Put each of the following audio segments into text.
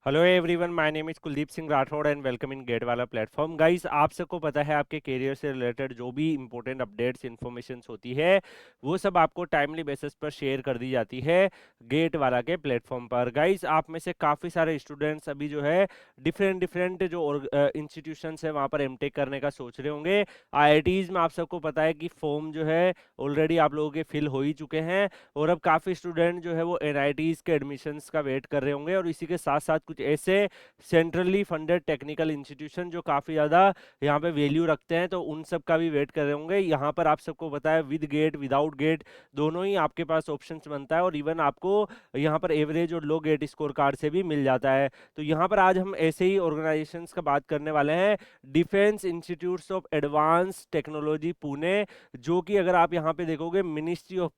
Hello everyone, my name is Kuldeep Singh Rathore and welcome in GATE वाला platform. Guys, आप सबको पता है आपके करियर से रिलेटेड जो भी इंपॉर्टेंट अपडेट्स इन्फॉर्मेशंस होती है वो सब आपको टाइमली बेसिस पर शेयर कर दी जाती है गेट वाला के प्लेटफॉर्म पर। गाइस, आप में से काफ़ी सारे स्टूडेंट्स अभी जो है डिफरेंट डिफरेंट जो इंस्टीट्यूशंस है वहाँ पर एमटेक करने का सोच रहे होंगे। आईआईटीज़ में आप सबको पता है कि फॉर्म जो है ऑलरेडी आप लोगों के फिल हो ही चुके हैं और अब काफ़ी स्टूडेंट जो है वो एनआईटीज़ के एडमिशन्स का वेट कर रहे होंगे। और इसी के साथ साथ कुछ ऐसे सेंट्रली फंडेड टेक्निकल इंस्टीट्यूशन जो काफ़ी ज़्यादा यहाँ पे वैल्यू रखते हैं तो उन सब का भी वेट कर रहे होंगे। यहाँ पर आप सबको पता है विद गेट विदाउट गेट दोनों ही आपके पास ऑप्शंस बनता है और इवन आपको यहाँ पर एवरेज और लो गेट स्कोर कार्ड से भी मिल जाता है। तो यहाँ पर आज हम ऐसे ही ऑर्गेनाइजेशंस का बात करने वाले हैं। Defence institutes of advance technology Pune, जो कि अगर आप यहाँ पे देखोगे ministry of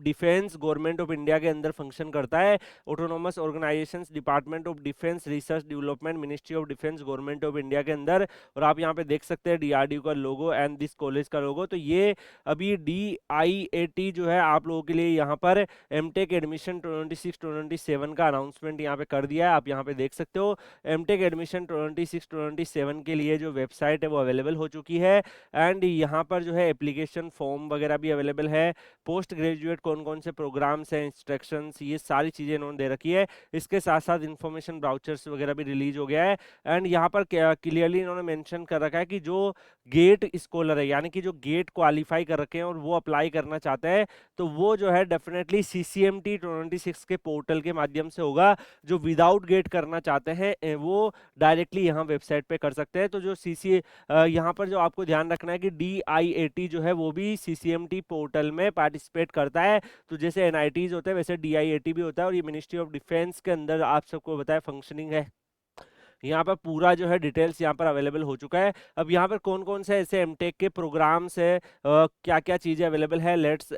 defence government of India के अंदर फंक्शन करता है। Autonomous organisations department of defence research development ministry of defence government of India के अंदर। और आप यहाँ पे देख सकते हैं डीआरडीओ का लोगो एंड दिस कॉलेज का लोगो। तो ये अभी डीआईएटी जो है आप लोगों के लिए यहाँ पर एमटेक एडमिशन 26-27 का अनाउंसमेंट यहाँ पे कर दिया है। आप यहाँ पे देख सकते हो एमटेक एडमिशन 26-27 के लिए जो वेबसाइट है वो अवेलेबल हो चुकी है एंड यहाँ पर जो है एप्लीकेशन फॉर्म वगैरह भी अवेलेबल है। पोस्ट ग्रेजुएट कौन कौन से प्रोग्राम्स हैं, इंस्ट्रक्शंस, ये सारी चीज़ें इन्होंने दे रखी है। इसके साथ साथ इन्फॉर्मेशन ब्राउचर्स वगैरह भी रिलीज हो गया है एंड यहाँ पर क्लियरली इन्होंने मेंशन कर रखा है कि जो गेट स्कॉलर है यानी कि जो गेट क्वालिफाई कर रखे हैं और वो अप्लाई करना चाहते हैं तो वो जो है डेफिनेटली सीसीएमटी 26 के पोर्टल के माध्यम से होगा। जो विदाउट गेट करना चाहते हैं वो डायरेक्टली यहाँ वेबसाइट पे कर सकते हैं। तो जो यहाँ पर जो आपको ध्यान रखना है कि डीआईएटी जो है वो भी सीसीएमटी पोर्टल में पार्टिसिपेट करता है। तो जैसे एनआईटीज होते हैं वैसे डीआईएटी भी होता है और ये मिनिस्ट्री ऑफ डिफेंस के अंदर आप सबको बताया फंक्शनिंग है। यहाँ पर पूरा जो है डिटेल्स यहाँ पर अवेलेबल हो चुका है। अब यहाँ पर कौन कौन से ऐसे एमटेक के प्रोग्राम्स है, क्या क्या चीज़ें अवेलेबल है, लेट्स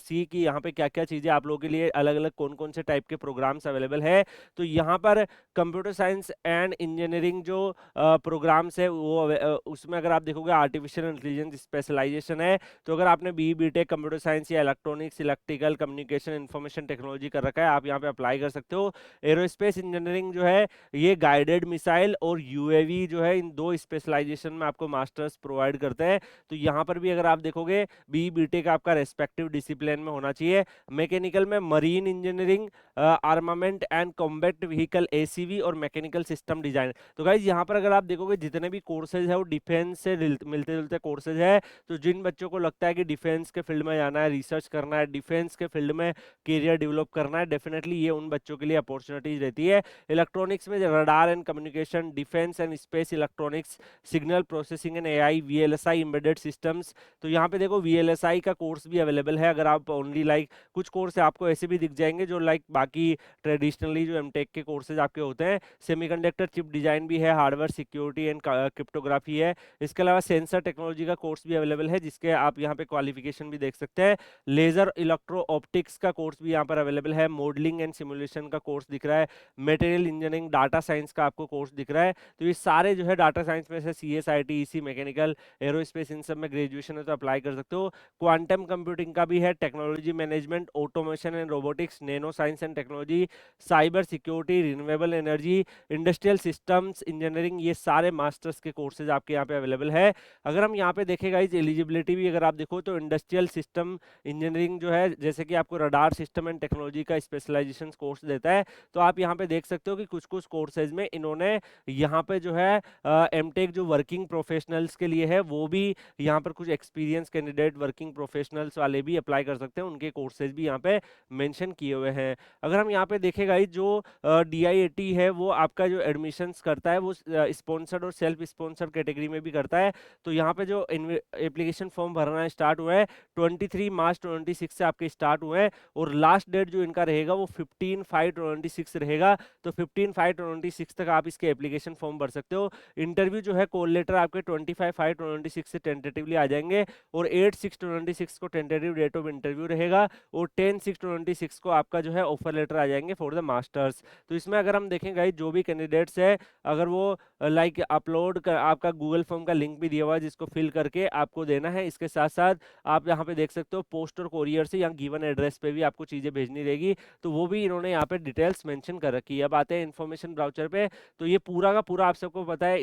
सी कि यहाँ पे क्या क्या चीज़ें आप लोगों के लिए अलग अलग कौन कौन से टाइप के प्रोग्राम्स अवेलेबल है। तो यहाँ पर कंप्यूटर साइंस एंड इंजीनियरिंग जो प्रोग्राम्स है वो उसमें अगर आप देखोगे आर्टिफिशियल इंटेलिजेंस स्पेशलाइजेशन है। तो अगर आपने बीटेक कंप्यूटर साइंस या electronics electrical communication information technology कर रखा है आप यहाँ पे अप्लाई कर सकते हो। एरोस्पेस इंजीनियरिंग जो है ये गाइडेड मिसाइल और यूएवी जो है इन दो स्पेशलाइजेशन में आपको मास्टर्स प्रोवाइड करते हैं। तो यहाँ पर भी अगर आप देखोगे बीटेक आपका रेस्पेक्टिव डिसिप्लिन में होना चाहिए। मैकेनिकल में marine engineering, armament and combat vehicle ACV और मैकेनिकल सिस्टम डिजाइन। तो गाइज यहाँ पर अगर आप देखोगे जितने भी कोर्सेज है वो डिफेंस से मिलते जुलते कोर्सेज है। तो जिन बच्चों को लगता है कि डिफेंस के फील्ड में जाना है, रिसर्च करना है, डिफेंस के फील्ड में करियर डेवलप करना है, डेफिनेटली ये उन बच्चों के लिए अपॉर्चुनिटीज रहती है। इलेक्ट्रॉनिक्स में radar and communication, defence and space electronics, signal processing and AI, VLSI embedded systems. तो यहाँ पे देखो वीएलएसआई का कोर्स भी अवेलेबल है। अगर आप ओनली कुछ कोर्स आपको ऐसे भी दिख जाएंगे जो बाकी ट्रेडिशनली जो एमटेक के कोर्सेज आपके होते हैं। सेमीकंडक्टर चिप डिजाइन भी है, हार्डवेयर सिक्योरिटी एंड क्रिप्टोग्राफी है। इसके अलावा सेंसर टेक्नोलॉजी का कोर्स भी अवेलेबल है जिसके आप यहाँ पे क्वालिफिकेशन भी देख सकते हैं। लेजर इलेक्ट्रो ऑप्टिक्स का कोर्स भी यहाँ पर अवेलेबल है। मॉडलिंग एंड सिमुलेशन का कोर्स दिख रहा है। मटेरियल इंजीनियरिंग, डाटा साइंस का आपको कोर्स दिख रहा है। तो ये सारे जो है डाटा साइंस में से सीएसआईटी, ईसी, मैकेनिकल, एरोस्पेस, इन सब में ग्रेजुएशन है तो अप्लाई कर सकते हो। क्वांटम कंप्यूटिंग का भी है, technology management, automation and robotics, nano science and technology, cyber security, renewable energy, industrial systems engineering, ये सारे मास्टर्स के कोर्सेज आपके यहाँ पे अवेलेबल है। अगर हम यहाँ पे देखेगा इस एलिजिबिलिटी भी अगर आप देखो तो इंडस्ट्रियल सिस्टम इंजीनियरिंग जो है जैसे कि आपको रडार सिस्टम एंड टेक्नोलॉजी का स्पेशलाइजेशन कोर्स देता है। तो आप यहाँ पे देख सकते हो कि कुछ कुछ कोर्सेज में इन्होंने यहाँ पे जो है एमटेक जो वर्किंग प्रोफेशनल्स के लिए है वो भी यहाँ पर कुछ एक्सपीरियंस कैंडिडेट वर्किंग प्रोफेशनल्स वाले भी अप्लाई कर सकते हैं, उनके कोर्सेज भी यहाँ पे मेंशन किए हुए हैं। अगर हम यहाँ पे देखेगा जो डीआईएटी है वो आपका जो एडमिशंस करता है वो स्पॉन्सर्ड और सेल्फ स्पॉन्सर्ड कैटेगरी में भी करता है। तो यहाँ पे जो एप्लीकेशन फॉर्म भरना स्टार्ट हुआ है 23 मार्च 26 से आपके स्टार्ट हुए हैं और लास्ट डेट जो इनका रहेगा वो 15/5/26 रहेगा। तो 15/5/26 तक आप इसके एप्लीकेशन फॉर्म भर सकते हो। इंटरव्यू जो है कॉल लेटर आपके 25/5/26 से टेंटेटिवली आ जाएंगे, और 8/6/26 को टेंटेटिव डेट ऑफ इंटरव्यू रहेगा, और 10/6/26 को आपका जो है ऑफर लेटर आ जाएंगे फॉर द मास्टर्स। तो इसमें अगर हम देखें गाइस, जो भी कैंडिडेट्स है, अगर वो लाइक अपलोड कर, आपका गूगल फॉर्म का लिंक भी दिया हुआ है जिसको फिल करके आपको देना है। इसके साथ साथ आप यहाँ पे देख सकते हो पोस्ट और कोरियर से यहाँ गिवन एड्रेस पे भी आपको चीज़ें भेजनी रहेगी, तो वो भी इन्होंने यहाँ पे डिटेल्स मेंशन कर रखी है। अब आते हैं इन्फॉर्मेशन ब्राउचर पे, तो ये पूरा का पूरा आप सबको पता है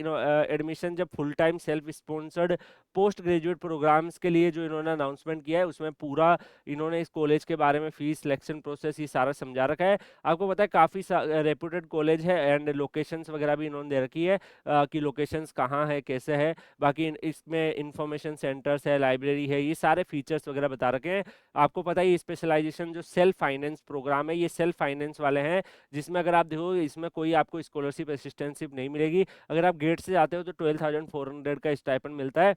एडमिशन जब full time self sponsored post graduate programmes के लिए जो इन्होंने अनाउंसमेंट किया है, उसमें पूरा इन्होंने इस कॉलेज के बारे में फीस, सिलेक्शन प्रोसेस, ये सारा समझा रखा है। आपको पता है काफ़ी रेपुटेड कॉलेज है, एंड लोकेशंस वगैरह भी इन्होंने दे रखी है कि लोकेशंस कहाँ है, कैसे है। बाकी इसमें इंफॉर्मेशन सेंटर्स है, लाइब्रेरी है, ये सारे फीचर्स वगैरह बता रखे हैं। आपको पता है ये स्पेशलाइजेशन जो सेल्फ फाइनेंस प्रोग्राम है, ये सेल्फ फाइनेंस वाले हैं, जिसमें अगर आप देखो इसमें कोई आपको स्कॉलरशिप असिस्टेंटशिप नहीं मिलेगी। अगर आप गेट से जाते हो तो 12,400 का स्टाइपेंड मिलता है।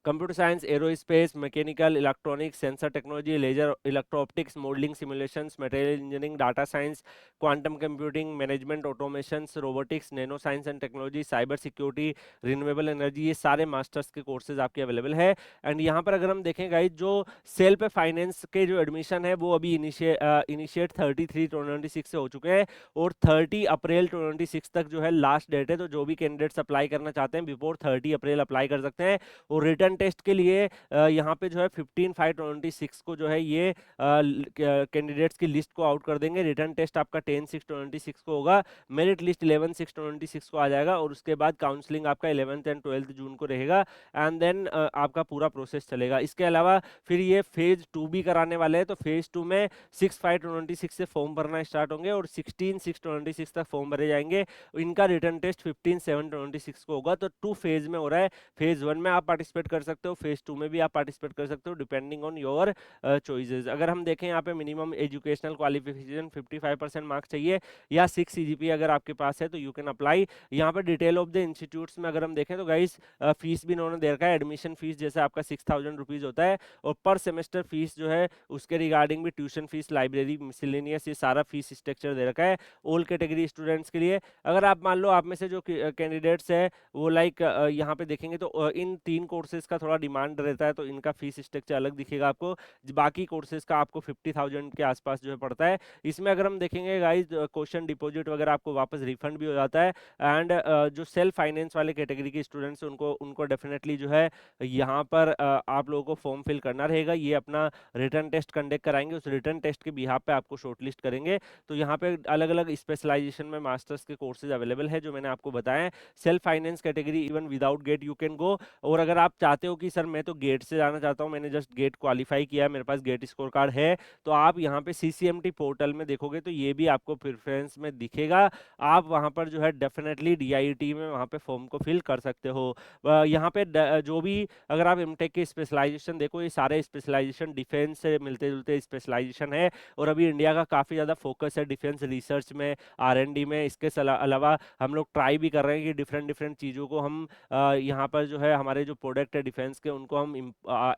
Computer science, aerospace, mechanical, electronics, sensor technology, laser, electro optics, modelling, simulations, material engineering, data science, quantum computing, management, automations, robotics, nano science and technology, cyber security, renewable energy, ये सारे masters के courses आपके available है। And यहाँ पर अगर हम देखें गाइस, जो सेल्फ फाइनेंस के जो एडमिशन है वो अभी इनिशिएट 33/26 से हो चुके हैं, और 30 अप्रैल 26 तक जो है लास्ट डेट है। तो जो भी कैंडिडेट्स अप्लाई करना चाहते हैं बिफोर 30 अप्रैल अप्लाई कर सकते हैं। और रिटर्न टेस्ट के लिए यहाँ पे जो है 15/5/26 को जो है ये कैंडिडेट्स की लिस्ट को आउट कर देंगे। रिटर्न टेस्ट आपका 10/6/26 को होगा, मेरिट लिस्ट 11/6/26 को आ जाएगा, और उसके बाद काउंसलिंग आपका 11th एंड 12th जून को रहेगा, एंड देन आपका पूरा प्रोसेस चलेगा। इसके अलावा फिर ये फेज 2 भी कराने वाले हैं, तो फेज 2 में 6/5/26 से फॉर्म भरना स्टार्ट होंगे, और 16/6/26 तक फॉर्म भरे जाएंगे। इनका रिटर्न टेस्ट 15/7/26 को होगा। तो 2 फेज में हो रहा है। फेज 1 में आप पार्टिसिपेट कर सकते हो, फेज 2 में भी आप पार्टिसिपेट कर सकते हो, डिपेंडिंग ऑन योर चॉइसेस। अगर हम देखें यहाँ पे मिनिमम एजुकेशनल क्वालिफिकेशन 55% मार्क्स चाहिए, या 6 सीजीपीए अगर आपके पास है तो यू कैन अप्लाई। यहाँ पे डिटेल ऑफ द इंस्टीट्यूट्स में अगर हम देखें तो गाइस फीस भी इन्होंने दे रखा है। एडमिशन फीस जैसे आपका 6,000 रुपीज होता है, और पर सेमेस्टर फीस जो है उसके रिगार्डिंग भी ट्यूशन फीस, लाइब्रेरी, मिसलेनियस, ये सारा फीस स्ट्रक्चर दे रखा है ऑल कैटेगरी स्टूडेंट्स के लिए। अगर आप मान लो आप में से जो कैंडिडेट्स है वो लाइक यहाँ पे देखेंगे तो इन 3 कोर्सेज का थोड़ा डिमांड रहता है, तो इनका फीस स्ट्रक्चर अलग दिखेगा आपको। बाकी कोर्सेज का आपको 50,000 के आसपास जो है पड़ता है। इसमें अगर हम देखेंगे गाइस, क्वेश्चन डिपॉजिट वगैरह आपको वापस रिफंड भी हो जाता है। एंड जो सेल्फ फाइनेंस वाले कैटेगरी के स्टूडेंट्स उनको उनको डेफिनेटली जो है यहाँ पर आप लोगों को फॉर्म फिल करना रहेगा। ये अपना रिटर्न टेस्ट कंडक्ट कराएंगे, उस रिटर्न टेस्ट के बिहाफ पे आपको शॉर्टलिस्ट करेंगे। तो यहाँ पे अलग अलग स्पेशलाइजेशन में मास्टर्स के कोर्सेज अवेलेबल है जो मैंने आपको बताया। Self finance category even without get you can go. और अगर आप चाहते हो कि सर मैं तो गेट से जाना चाहता हूँ, मैंने जस्ट गेट क्वालिफाई किया है, मेरे पास गेट स्कोर कार्ड है, तो आप यहाँ पे सीसीएमटी पोर्टल में देखोगे तो ये भी आपको प्रेफरेंस में दिखेगा। आप वहाँ पर जो है डेफिनेटली डीआईटी में वहाँ पे फॉर्म को फिल कर सकते हो। यहाँ पे जो भी अगर आप एमटेक के स्पेशलाइजेशन देखो, ये सारे स्पेशलाइजेशन डिफेंस से मिलते जुलते स्पेशलाइजेशन है, और अभी इंडिया का काफ़ी ज़्यादा फोकस है डिफेंस रिसर्च में, आरएनडी में। इसके अलावा हम लोग ट्राई भी कर रहे हैं कि डिफरेंट डिफरेंट चीज़ों को हम यहाँ पर जो है हमारे जो प्रोडक्ट है डिफेंस के उनको हम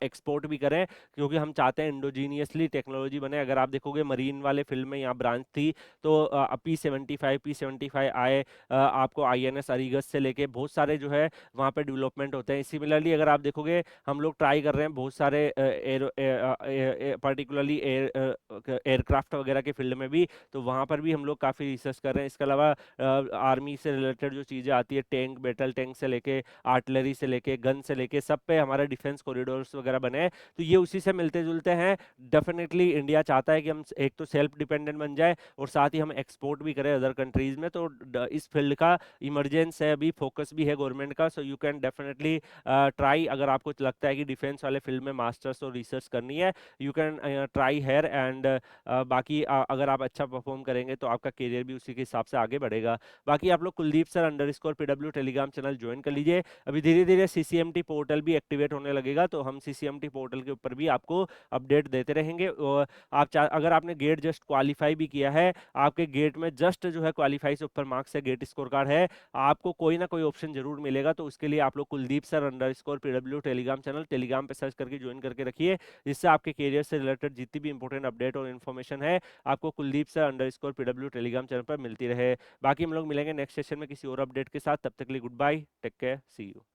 एक्सपोर्ट भी करें, क्योंकि हम चाहते हैं इंडोजीनियसली टेक्नोलॉजी बने। अगर आप देखोगे मरीन वाले फील्ड में यहाँ ब्रांच थी, तो P75 आए, आपको आईएनएस अरीगस से लेके बहुत सारे जो है वहाँ पे डेवलपमेंट होते हैं। सिमिलरली अगर आप देखोगे हम लोग ट्राई कर रहे हैं बहुत सारे पर्टिकुलरली एयरक्राफ्ट वगैरह के फील्ड में भी, तो वहाँ पर भी हम लोग काफ़ी रिसर्च कर रहे हैं। इसके अलावा आर्मी से रिलेटेड जो चीज़ें आती है, टैंक, बैटल टैंक से लेके आर्टिलरी से लेके गन से लेके सब पे हमारे डिफेंस कॉरिडोर्स वगैरह बने हैं, तो ये उसी से मिलते जुलते हैं। डेफिनेटली इंडिया चाहता है कि हम एक तो सेल्फ डिपेंडेंट बन जाए और साथ ही हम एक्सपोर्ट भी करें अदर कंट्रीज में। तो इस फील्ड का इमरजेंस है, अभी फोकस भी है गवर्नमेंट का। So you can definitely try, अगर आपको लगता है कि डिफेंस वाले फील्ड में मास्टर्स और रिसर्च करनी है, you can try here. And बाकी अगर आप अच्छा परफॉर्म करेंगे तो आपका करियर भी उसी के हिसाब से आगे बढ़ेगा। बाकी आप लोग Kuldeep sir _PW Telegram channel join कर लीजिए। अभी धीरे धीरे सीसीएमटी पोर्टल भी एक्टिवेट होने लगेगा, तो हम सीसीएमटी पोर्टल के ऊपर भी आपको अपडेट देते रहेंगे। और अगर आपने गेट जस्ट क्वालिफाई भी किया है, आपके गेट में जस्ट जो है क्वालिफाई से ऊपर मार्क्स है, गेट स्कोर कार्ड है, आपको कोई ना कोई ऑप्शन जरूर मिलेगा। तो उसके लिए आप लोग Kuldeep sir _PW Telegram channel Telegram पे सर्च करके ज्वाइन करके रखिए, जिससे आपके करियर से रिलेटेड जितनी भी इंपॉर्टेंट अपडेट और इन्फॉर्मेशन है आपको Kuldeep sir _PW Telegram channel पर मिलती रहे। बाकी हम लोग मिलेंगे नेक्स्ट सेशन में किसी और अपडेट के साथ, तब तक के लिए goodbye, take care, see you.